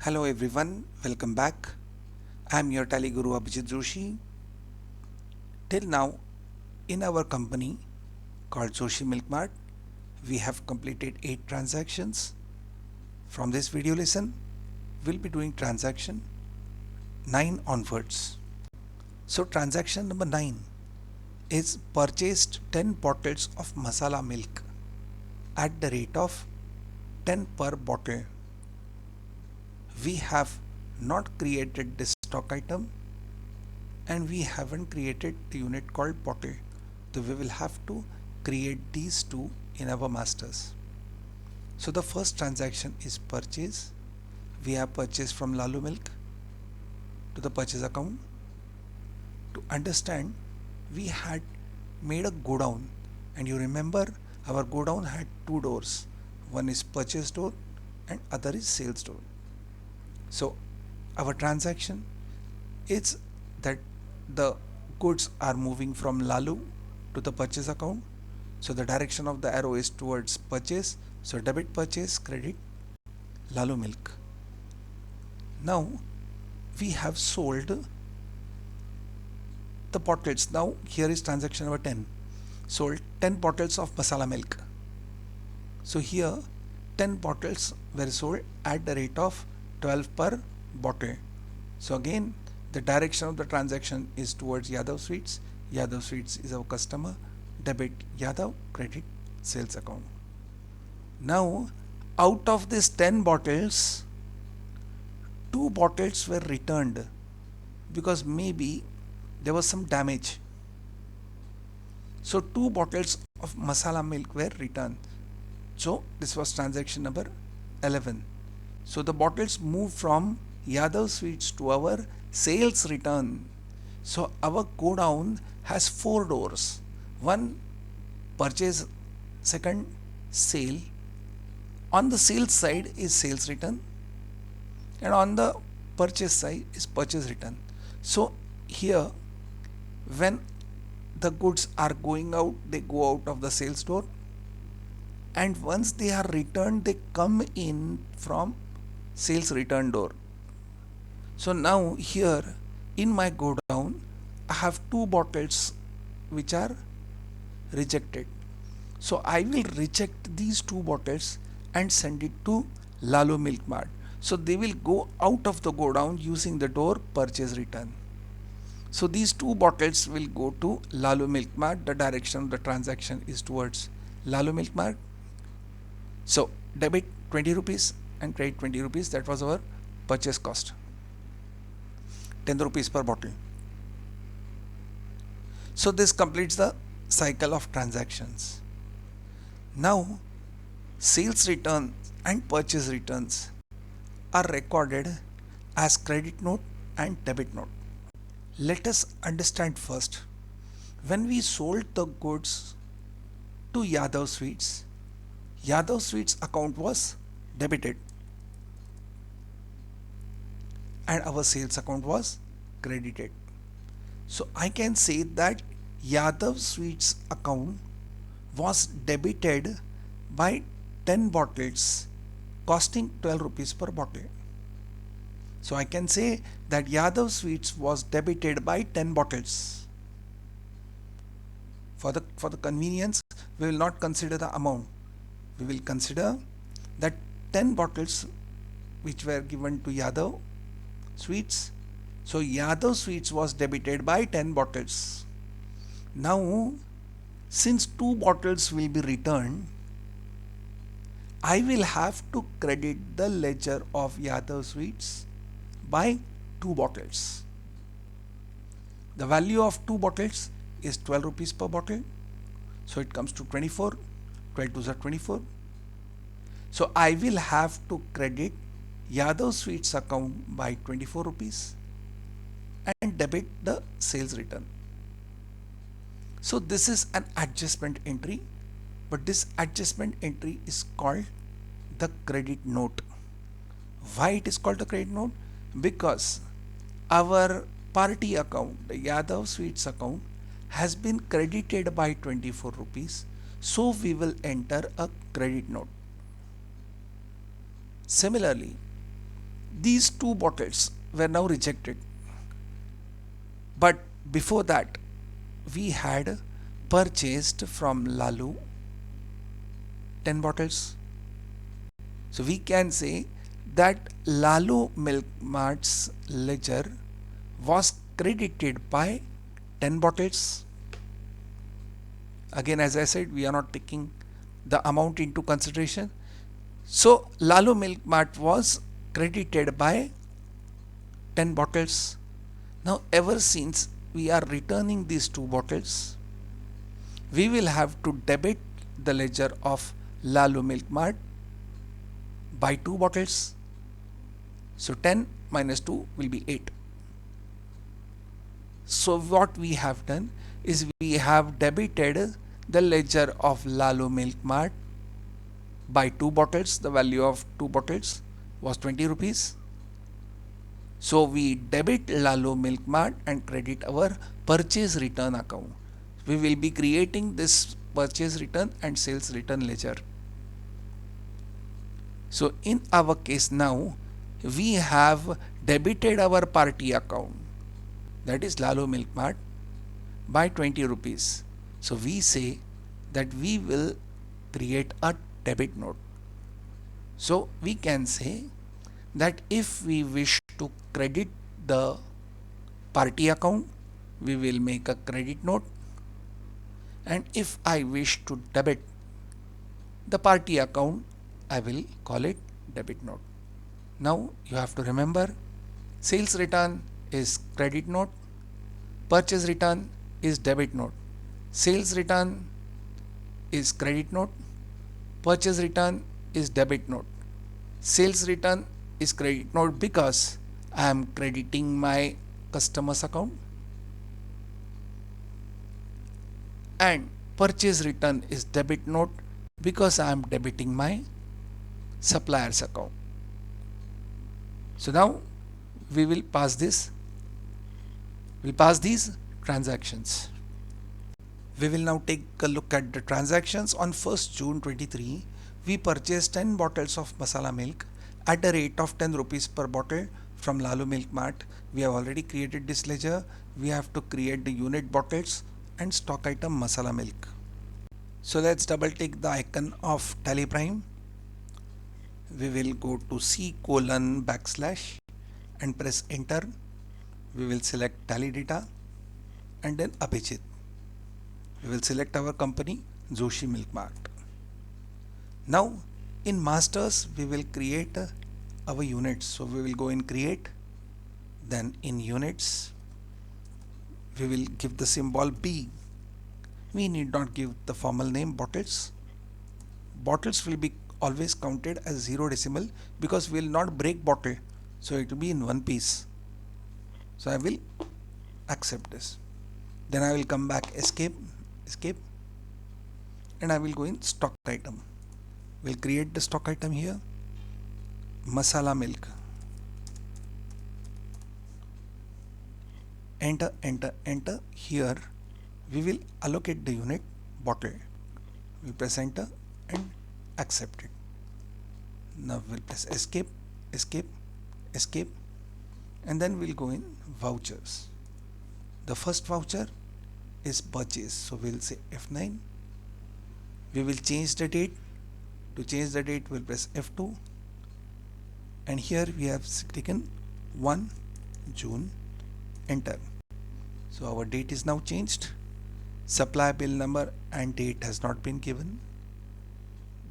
Hello everyone, welcome back. I am your Tally Guru Abhijit Joshi. Till now, in our company called Joshi Milk Mart, we have completed 8 transactions. From this video lesson, we'll be doing transaction 9 onwards. So transaction number 9 is purchased 10 bottles of masala milk at the rate of 10 per bottle. We have not created this stock item and we haven't created the unit called bottle. So we will have to create these two in our masters. So the first transaction is purchase. We have purchased from Lalu Milk to the purchase account. To understand, we had made a go down, and you remember our go down had two doors. One is purchase door and other is sales door. So our transaction is that the goods are moving from Lalu to the purchase account. So the direction of the arrow is towards purchase. So debit purchase, credit Lalu Milk. Now we have sold the bottles. Now here is transaction number 10. Sold 10 bottles of masala milk. So here 10 bottles were sold at the rate of 12 per bottle. So again, the direction of the transaction is towards Yadav Sweets. Yadav Sweets is our customer. Debit Yadav, credit sales account. Now out of these 10 bottles, 2 bottles were returned because maybe there was some damage. So 2 bottles of masala milk were returned. So this was transaction number 11. So the bottles moved from Yadav Sweets to our sales return. So our go down has 4 doors. One purchase, second sale. On the sales side is sales return and on the purchase side is purchase return. So here when the goods are going out, they go out of the sales door, and once they are returned, they come in from sales return door. So now here in my go down, I have 2 bottles which are rejected. So I will reject these 2 bottles and send it to Lalu Milk Mart. So they will go out of the go down using the door purchase return. So these 2 bottles will go to Lalu Milk Mart. The direction of the transaction is towards Lalu Milk Mart. So debit 20 rupees and credit 20 rupees. That was our purchase cost. 10 rupees per bottle. So this completes the cycle of transactions. Now sales return and purchase returns are recorded as credit note and debit note. Let us understand first. When we sold the goods to Yadav Sweets, Yadav Sweets account was debited and our sales account was credited. So I can say that Yadav Sweets account was debited by 10 bottles costing 12 rupees per bottle. So I can say that Yadav Sweets was debited by 10 bottles. For the convenience, we will not consider the amount. We will consider that 10 bottles which were given to Yadav Sweets. So Yadav Sweets was debited by 10 bottles. Now since 2 bottles will be returned, I will have to credit the ledger of Yadav Sweets by 2 bottles. The value of 2 bottles is 12 rupees per bottle. So it comes to 24. 12 2s are 24. So I will have to credit Yadav Sweets account by 24 rupees and debit the sales return. So this is an adjustment entry, but this adjustment entry is called the credit note. Why it is called the credit note? Because our party account, the Yadav Sweets account, has been credited by 24 rupees. So we will enter a credit note. Similarly, these two bottles were now rejected, but before that we had purchased from Lalu 10 bottles. So we can say that Lalu Milk Mart's ledger was credited by 10 bottles. Again, as I said, we are not taking the amount into consideration. So Lalu Milk Mart was credited by 10 bottles. Now ever since we are returning these two bottles, we will have to debit the ledger of Lalu Milk Mart by 2 bottles. So 10 minus 2 will be 8. So what we have done is we have debited the ledger of Lalu Milk Mart by 2 bottles. The value of 2 bottles was 20 rupees. So we debit Lalu Milk Mart and credit our purchase return account. We will be creating this purchase return and sales return ledger. So in our case now, we have debited our party account, that is Lalu Milk Mart, by 20 rupees. So we say that we will create a debit note. So we can say that if we wish to credit the party account, we will make a credit note, and if I wish to debit the party account, I will call it debit note. Now you have to remember, sales return is credit note, purchase return is debit note, sales return is credit note, purchase return is debit note, sales return is credit note because I am crediting my customer's account, and purchase return is debit note because I am debiting my supplier's account. So now we will pass these transactions. We will now take a look at the transactions. On 1st June 23, we purchased 10 bottles of masala milk at a rate of 10 rupees per bottle from Lalu Milk Mart. We have already created this ledger. We have to create the unit bottles and stock item masala milk. So let's double click the icon of Tally Prime. We will go to C:\/ and press enter. We will select Tally Data and then Abhijit. We will select our company Joshi Milk Mart. Now in masters we will create our units. So we will go in create, then in units we will give the symbol B. We need not give the formal name bottles. Bottles will be always counted as 0 decimal because we will not break bottle, so it will be in one piece. So I will accept this. Then I will come back, escape, and I will go in stock item. We'll create the stock item here, masala milk. Enter, enter, enter. Here we will allocate the unit bottle. We press enter and accept it. Now we'll press escape, and then we'll go in vouchers. The first voucher is purchase, so we'll say F9. We will change the date. To change the date, we'll press F2, and here we have taken 1 June, enter. So our date is now changed. Supply bill number and date has not been given.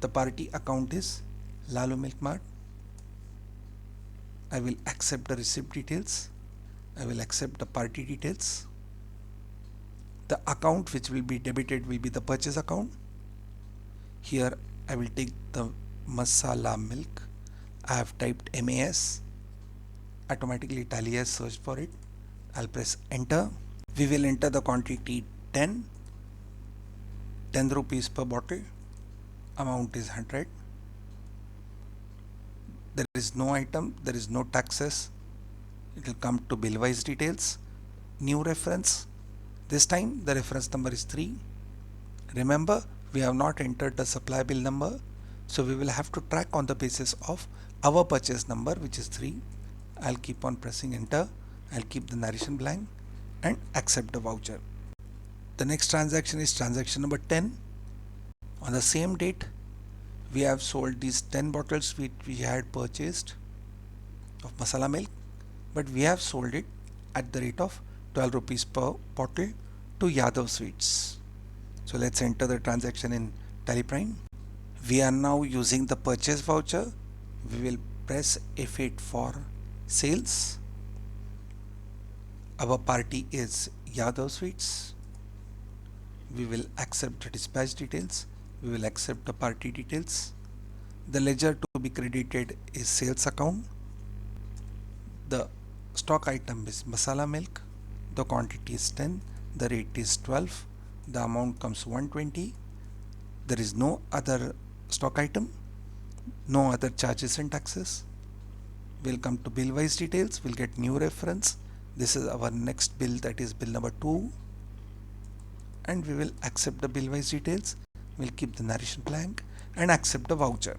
The party account is Lalu Milk Mart. I will accept the receipt details. I will accept the party details. The account which will be debited will be the purchase account. Here I will take the masala milk. I have typed MAS. Automatically Tally has searched for it. I'll press enter. We will enter the quantity 10 rupees per bottle. Amount is 100. There is no item, there is no taxes. It will come to bill wise details. New reference. This time the reference number is 3. Remember, we have not entered the supply bill number, so we will have to track on the basis of our purchase number, which is 3. I'll keep on pressing enter. I'll keep the narration blank and accept the voucher. The next transaction is transaction number 10. On the same date, we have sold these 10 bottles which we had purchased of masala milk, but we have sold it at the rate of 12 rupees per bottle to Yadav Sweets. So let's enter the transaction in TallyPrime. We are now using the purchase voucher. We will press F8 for sales. Our party is Yadav Sweets. We will accept the dispatch details. We will accept the party details. The ledger to be credited is sales account. The stock item is masala milk. The quantity is 10. The rate is 12. The amount comes 120. There is no other stock item, no other charges and taxes. We'll come to bill wise details. We'll get new reference. This is our next bill, that is bill number 2, and we will accept the bill wise details. We'll keep the narration blank and accept the voucher.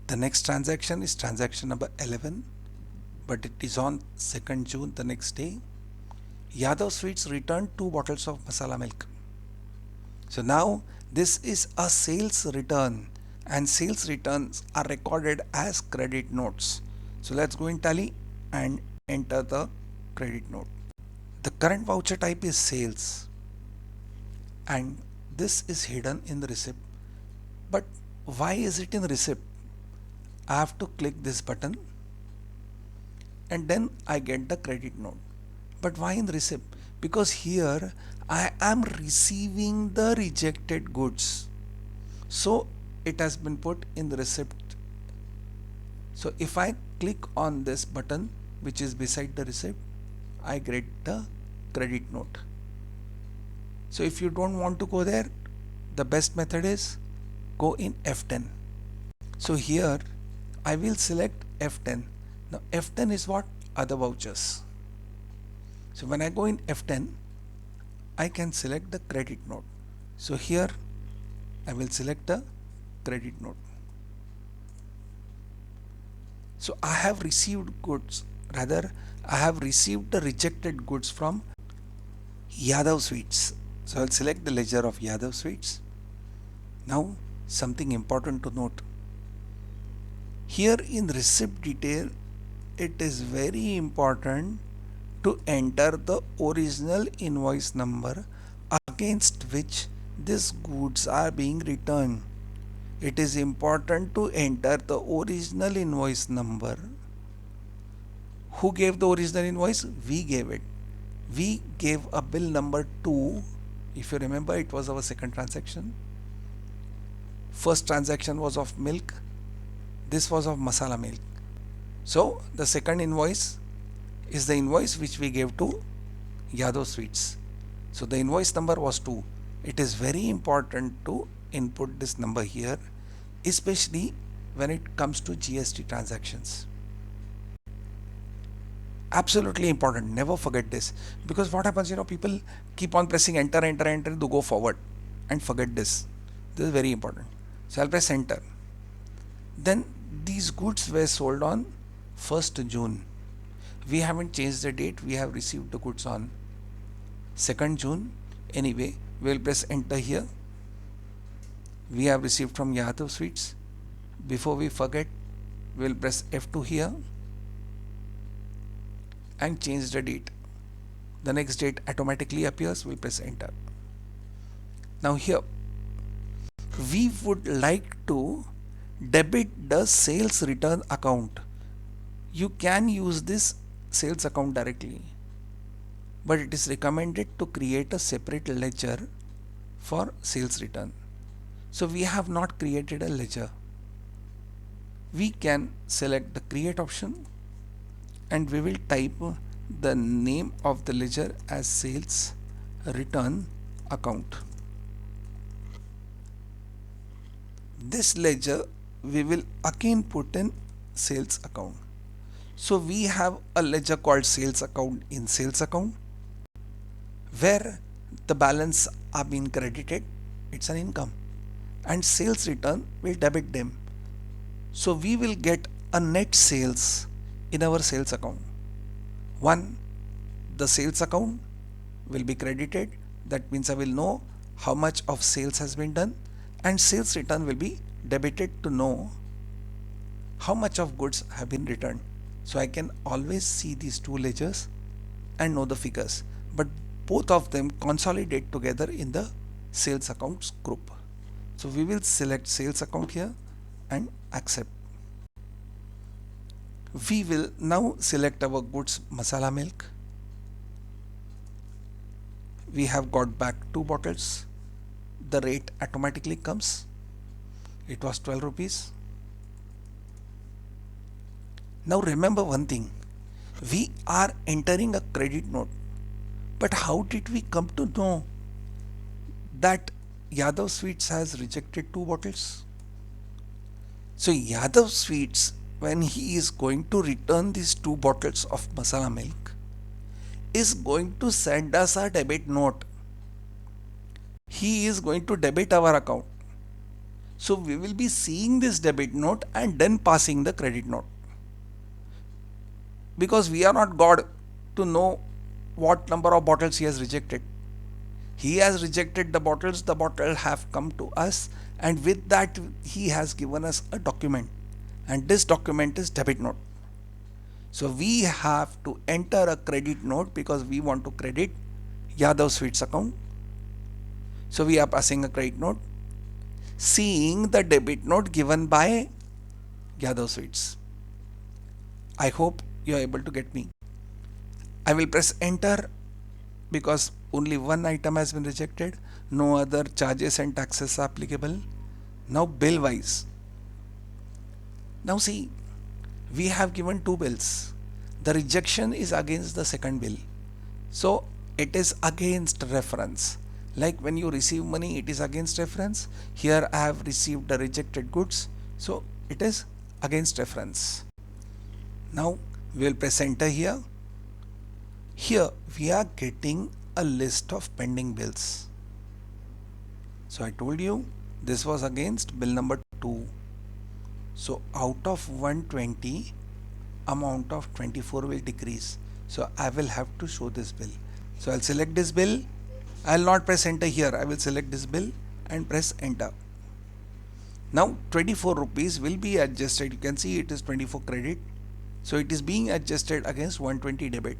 The next transaction is transaction number 11, but it is on 2nd June, the next day. Yadav Sweets returned 2 bottles of masala milk. So now this is a sales return, and sales returns are recorded as credit notes. So let's go in Tally and enter the credit note. The current voucher type is sales, and this is hidden in the receipt. But why is it in receipt? I have to click this button and then I get the credit note. But why in the receipt? Because here I am receiving the rejected goods, so it has been put in the receipt. So if I click on this button which is beside the receipt, I get the credit note. So if you don't want to go there, the best method is go in F10. So here I will select F10. Now F10 is what? Other vouchers. So when I go in F10, I can select the credit note. So here I will select the credit note. So I have received goods, rather I have received the rejected goods from Yadav Sweets. So I'll select the ledger of Yadav Sweets. Now something important to note. Here in receipt detail, it is very important to enter the original invoice number against which these goods are being returned. It is important to enter the original invoice number. Who gave the original invoice? We gave it. We gave a bill number 2. If you remember, it was our second transaction. First transaction was of milk. This was of masala milk. So the second invoice is the invoice which we gave to Yadav Sweets. So the invoice number was 2. It is very important to input this number here, especially when it comes to GST transactions. Absolutely important. Never forget this, because what happens, people keep on pressing enter to go forward and forget this. This is very important. So I'll press enter. Then these goods were sold on 1st June. We haven't changed the date. We have received the goods on 2nd June. Anyway, we'll press enter here. We have received from Yadav Sweets. Before we forget, we'll press F2 here and change the date. The next date automatically appears. We'll press enter. Now here we would like to debit the sales return account. You can use this sales account directly, but it is recommended to create a separate ledger for sales return. So we have not created a ledger. We can select the create option and we will type the name of the ledger as sales return account. This ledger we will again put in sales account. So we have a ledger called sales account in sales account, where the balance are being credited, it's an income, and sales return will debit them. So we will get a net sales in our sales account. One, the sales account will be credited. That means I will know how much of sales has been done, and sales return will be debited to know how much of goods have been returned. So I can always see these two ledgers and know the figures, but both of them consolidate together in the sales accounts group. So we will select sales account here and accept. We will now select our goods masala milk. We have got back 2 bottles. The rate automatically comes. It was 12 rupees. Now remember one thing, we are entering a credit note, but how did we come to know that Yadav Sweets has rejected 2 bottles? So Yadav Sweets, when he is going to return these 2 bottles of masala milk, is going to send us a debit note. He is going to debit our account. So we will be seeing this debit note and then passing the credit note. Because we are not God to know what number of bottles he has rejected. He has rejected the bottles have come to us, and with that he has given us a document, and this document is debit note. So we have to enter a credit note because we want to credit Yadav Sweets account. So we are passing a credit note, seeing the debit note given by Yadav Sweets. I hope you are able to get me. I will press enter because only one item has been rejected. No other charges and taxes are applicable. Now bill wise. Now see, we have given 2 bills. The rejection is against the second bill. So it is against reference. Like when you receive money, it is against reference. Here I have received the rejected goods. So it is against reference. Now we will press enter here. Here we are getting a list of pending bills. So I told you this was against bill number 2. So out of 120, amount of 24 will decrease. So I will have to show this bill. So I'll select this bill. I'll not press enter here. I will select this bill and press enter. Now 24 rupees will be adjusted. You can see it is 24 credit. So it is being adjusted against 120 debit.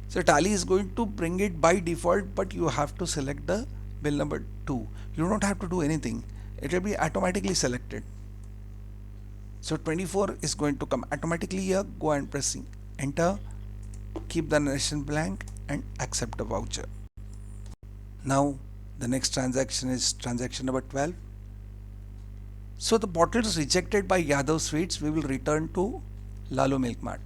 So Tally is going to bring it by default, but you have to select the bill number 2. You don't have to do anything. It will be automatically selected. So 24 is going to come automatically here. Go and press enter. Keep the narration blank and accept the voucher. Now the next transaction is transaction number 12. So the bottles rejected by Yadav Sweets we will return to Lalu Milk Mart.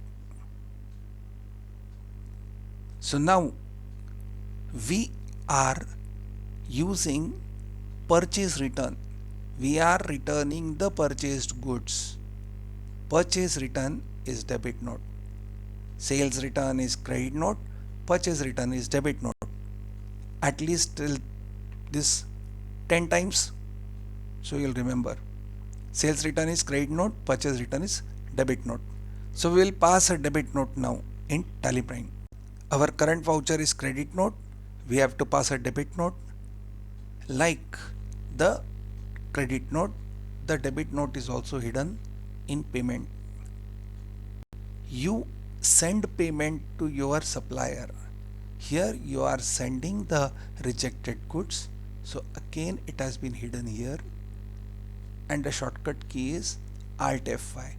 So now we are using purchase return. We are returning the purchased goods. Purchase return is debit note. Sales return is credit note. Purchase return is debit note. At least till this 10 times. So you'll remember. Sales return is credit note. Purchase return is debit note. So we will pass a debit note now in Tally Prime. Our current voucher is credit note. We have to pass a debit note. Like the credit note, the debit note is also hidden in payment. You send payment to your supplier. Here you are sending the rejected goods. So again it has been hidden here, and the shortcut key is Alt F5.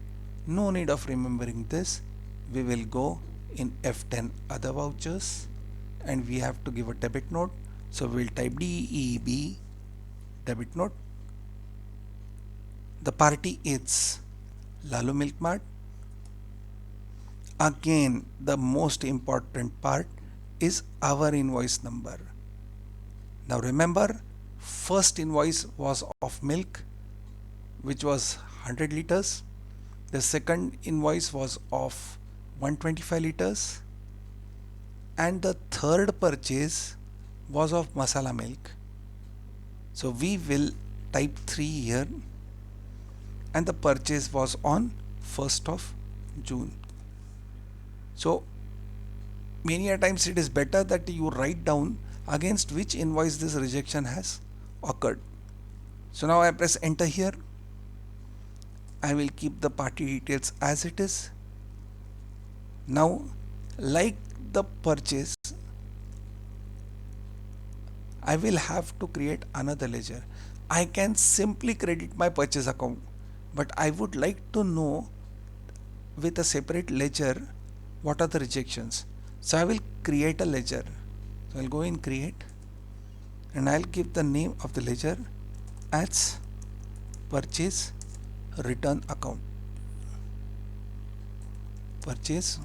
No need of remembering this. We will go in F10 other vouchers and we have to give a debit note. So we'll type DEB debit note. The party is Lalu Milk Mart. Again, the most important part is our invoice number. Now remember, first invoice was of milk, which was 100 liters. The second invoice was of 125 liters. And the third purchase was of masala milk. So we will type 3 here, and the purchase was on 1st of June. So many a times it is better that you write down against which invoice this rejection has occurred. So now I press enter here. I will keep the party details as it is. Now, like the purchase, I will have to create another ledger. I can simply credit my purchase account, but I would like to know with a separate ledger what are the rejections. So I will create a ledger. So I'll go in create and I'll give the name of the ledger as purchase return account. Purchase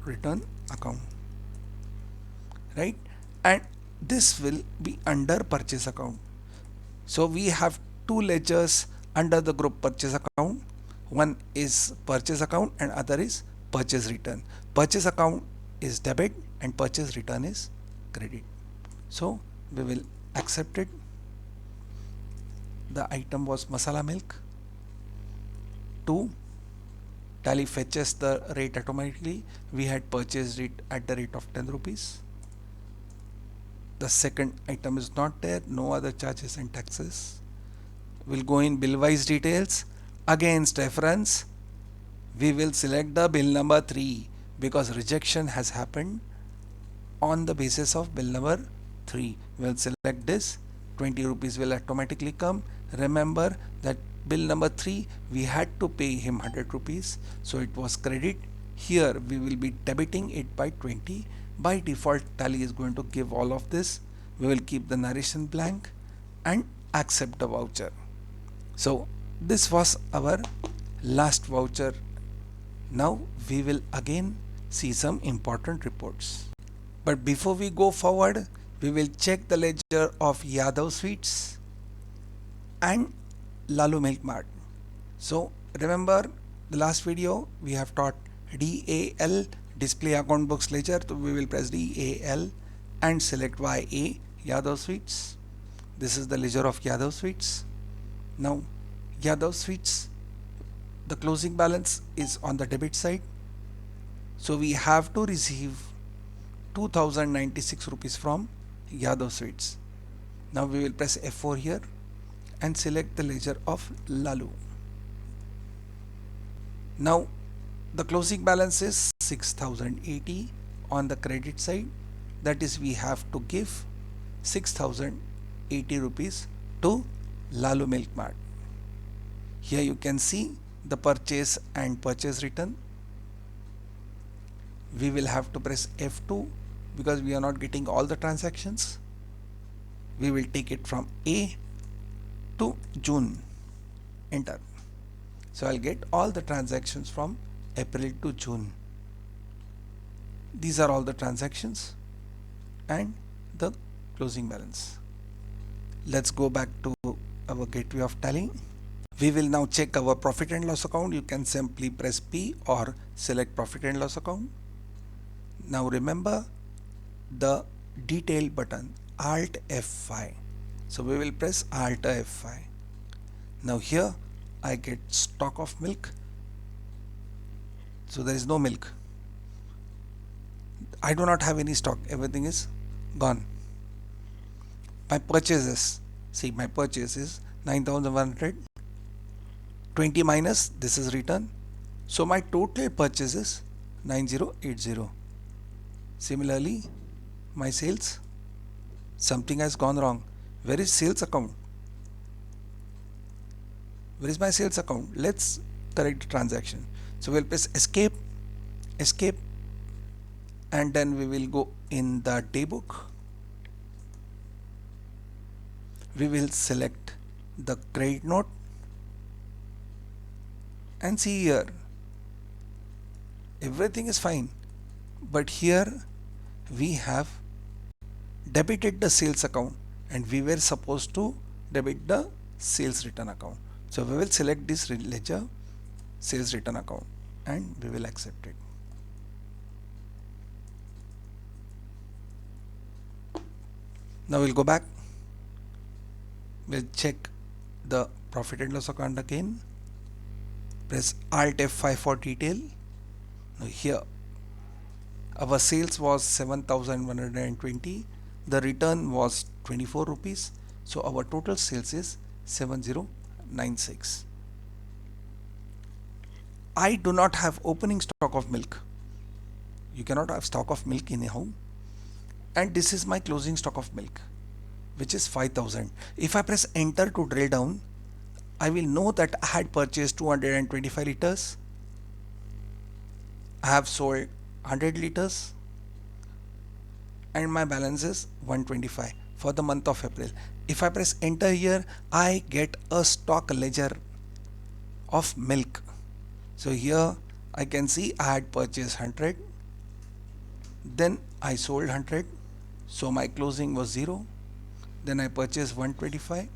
return account, right? And this will be under purchase account. So we have two ledgers under the group purchase account. One is purchase account and other is purchase return. Purchase account is debit and purchase return is credit. So we will accept it. The item was masala milk. 2. Tally fetches the rate automatically. We had purchased it at the rate of 10 rupees. The second item is not there, no other charges and taxes. We'll go in bill wise details. Against reference, we will select the bill number 3 because rejection has happened on the basis of bill number 3. We'll select this. 20 rupees will automatically come. Remember that bill number 3 we had to pay him 100 rupees, so it was credit. Here we will be debiting it by 20. By default, Tally is going to give all of this. We will keep the narration blank and accept the voucher. So this was our last voucher. Now we will again see some important reports. But before we go forward, we will check the ledger of Yadav Sweets and Lalu Milk Mart. So remember the last video we have taught DAL, display account books ledger. So we will press DAL and select YA, Yadav Sweets. This is the ledger of Yadav Sweets. Now Yadav Sweets, the closing balance is on the debit side. So we have to receive 2096 rupees from Yadav Sweets. Now we will press F4 here and select the ledger of Lalu. Now the closing balance is 6080 on the credit side. That is, we have to give 6080 rupees to Lalu Milk Mart. Here you can see the purchase and purchase return. We will have to press F2 because we are not getting all the transactions. We will take it from A to June. Enter. So I'll get all the transactions from April to June. These are all the transactions and the closing balance. Let's go back to our gateway of Tally. We will now check our profit and loss account. You can simply press P or select profit and loss account. Now remember the detail button, Alt F5. So we will press Alt F5. Now here I get stock of milk. So there is no milk. I do not have any stock. Everything is gone. My purchases. See, my purchase is 9,100. 20 minus this is return. So my total purchase is 9080. Similarly, my sales, something has gone wrong. Where is sales account? Where is my sales account? Let's correct the transaction. So we'll press escape, escape, and then we will go in the day book. We will select the credit note and see here everything is fine, but here we have debited the sales account and we were supposed to debit the sales return account. So we will select this ledger, sales return account, and we will accept it. Now we'll go back. We'll check the profit and loss account again. Press Alt F5 for detail. Here our sales was 7,120, the return was 24 rupees, so our total sales is 7096. I do not have opening stock of milk. You cannot have stock of milk in a home. And this is my closing stock of milk, which is 5000. If I press enter to drill down, I will know that I had purchased 225 liters. I have sold 100 liters and my balance is 125 for the month of April. If I press enter here, I get a stock ledger of milk. So here I can see I had purchased 100, then I sold 100, so my closing was 0. Then I purchased 125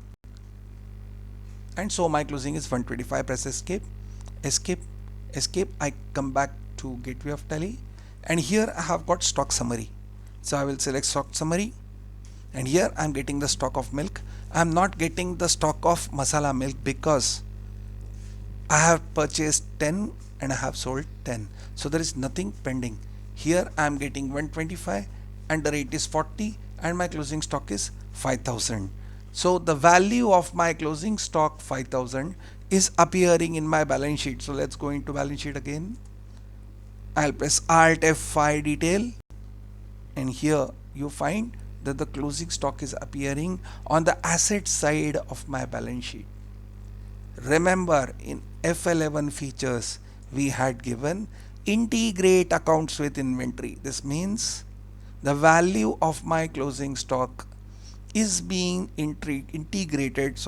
and so my closing is 125. Press escape, escape, escape. I come back to gateway of tally and here I have got stock summary. So I will select stock summary and here I am getting the stock of milk. I am not getting the stock of masala milk because I have purchased 10 and I have sold 10. So there is nothing pending. Here I am getting 125 and the rate is 40 and my closing stock is 5000. So the value of my closing stock 5000 is appearing in my balance sheet. So let's go into balance sheet again. I'll press Alt F5 detail and here you find that the closing stock is appearing on the asset side of my balance sheet. Remember, in F11 features we had given integrate accounts with inventory. This means the value of my closing stock is being integrated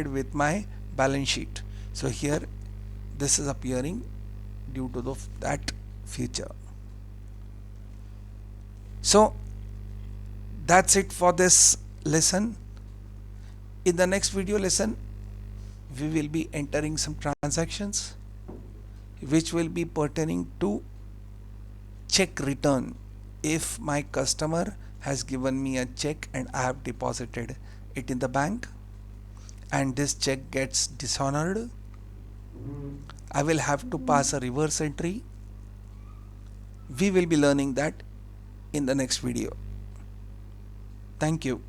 with my balance sheet. So here this is appearing due to that feature. So that's it for this lesson. In the next video lesson we will be entering some transactions which will be pertaining to check return. If my customer has given me a check and I have deposited it in the bank and this check gets dishonored, I will have to pass a reverse entry. We will be learning that in the next video. Thank you.